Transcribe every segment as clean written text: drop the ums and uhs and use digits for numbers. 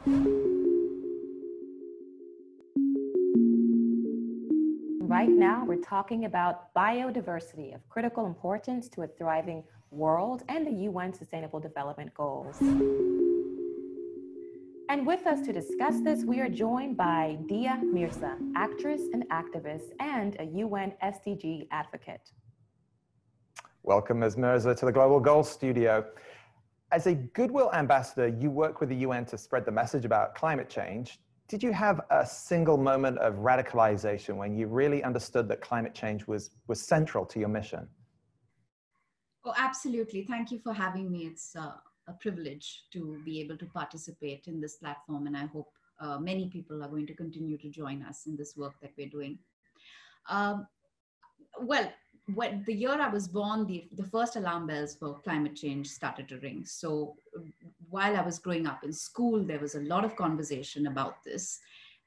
Right now, we're talking about biodiversity of critical importance to a thriving world and the UN Sustainable Development Goals. And with us to discuss this, we are joined by Dia Mirza, actress and activist and a UN SDG advocate. Welcome, Ms. Mirza, to the Global Goals Studio. As a Goodwill Ambassador, you work with the UN to spread the message about climate change. Did you have a single moment of radicalization when you really understood that climate change was central to your mission? Oh, absolutely. Thank you for having me. It's a privilege to be able to participate in this platform, and I hope many people are going to continue to join us in this work that we're doing. When the year I was born, the first alarm bells for climate change started to ring. So while I was growing up in school, there was a lot of conversation about this.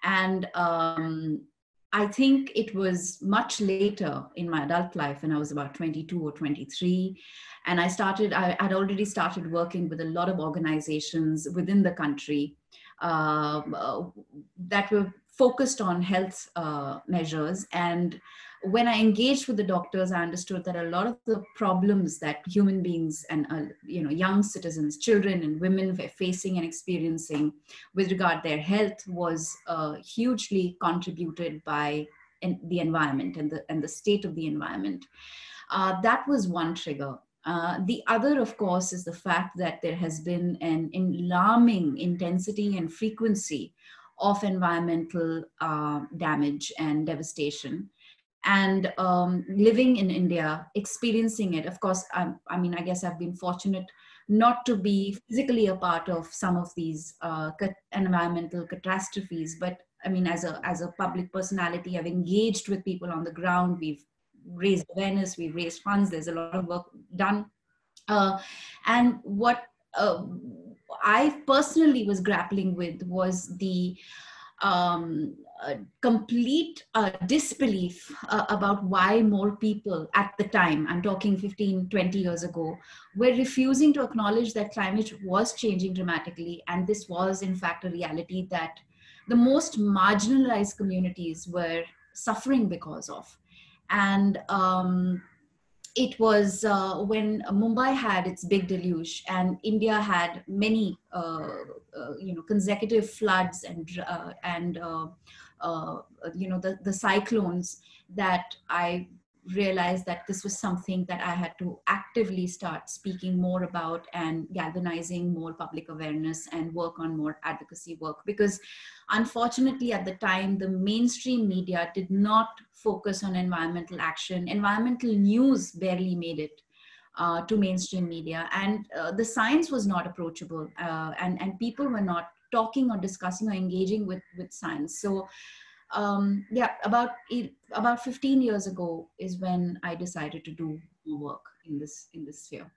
And I think it was much later in my adult life, when I was about 22 or 23. And I had already started working with a lot of organizations within the country that were focused on health measures. And when I engaged with the doctors, I understood that a lot of the problems that human beings and young citizens, children and women were facing and experiencing with regard to their health was hugely contributed by the environment and the state of the environment. That was one trigger. The other, of course, is the fact that there has been an alarming intensity and frequency of environmental damage and devastation. And living in India, experiencing it, of course, I guess I've been fortunate not to be physically a part of some of these environmental catastrophes. But I mean, as a public personality, I've engaged with people on the ground. We've raised awareness, we've raised funds. There's a lot of work done. And what I personally was grappling with was the complete disbelief about why more people at the time, I'm talking 15, 20 years ago, were refusing to acknowledge that climate was changing dramatically. And this was, in fact, a reality that the most marginalized communities were suffering because of. And it was when Mumbai had its big deluge and India had many, consecutive floods and the cyclones, that I realized that this was something that I had to actively start speaking more about and galvanizing more public awareness and work on more advocacy work. Because unfortunately at the time, the mainstream media did not focus on environmental action. Environmental news barely made it to mainstream media, and the science was not approachable, and people were not talking or discussing or engaging with science. So about 15 years ago is when I decided to do more work in this sphere.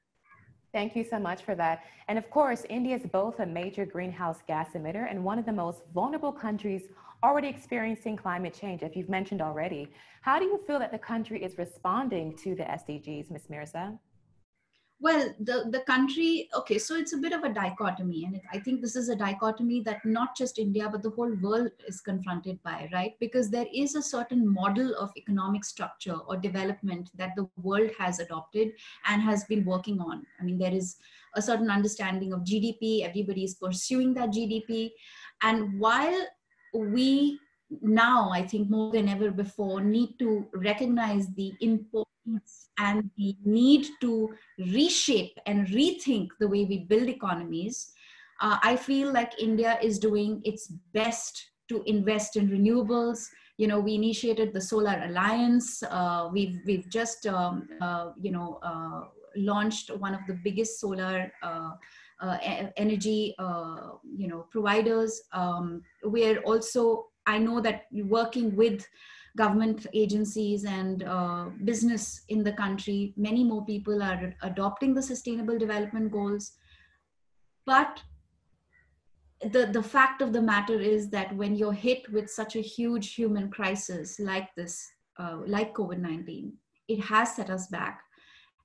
Thank you so much for that. And of course, India is both a major greenhouse gas emitter and one of the most vulnerable countries already experiencing climate change, if you've mentioned already. How do you feel that the country is responding to the SDGs, Ms. Mirza? Well, the country, okay, so it's a bit of a dichotomy. And I think this is a dichotomy that not just India, but the whole world is confronted by, right? Because there is a certain model of economic structure or development that the world has adopted and has been working on. I mean, there is a certain understanding of GDP. Everybody is pursuing that GDP. And while we now, I think more than ever before, need to recognize the importance and the need to reshape and rethink the way we build economies, I feel like India is doing its best to invest in renewables. You know, we initiated the Solar Alliance. We've just launched one of the biggest solar energy providers. We're also, I know that working with government agencies and business in the country, many more people are adopting the Sustainable Development Goals. But the fact of the matter is that when you're hit with such a huge human crisis like this, like COVID-19, it has set us back.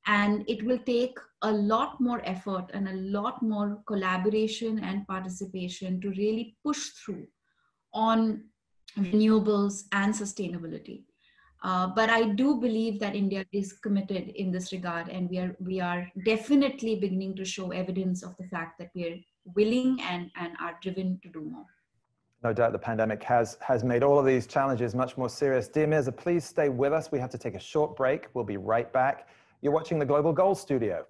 And it will take a lot more effort and a lot more collaboration and participation to really push through on renewables and sustainability. But I do believe that India is committed in this regard, and we are definitely beginning to show evidence of the fact that we are willing and are driven to do more. No doubt the pandemic has made all of these challenges much more serious. Dear Mirza, please stay with us. We have to take a short break. We'll be right back. You're watching the Global Goals Studio.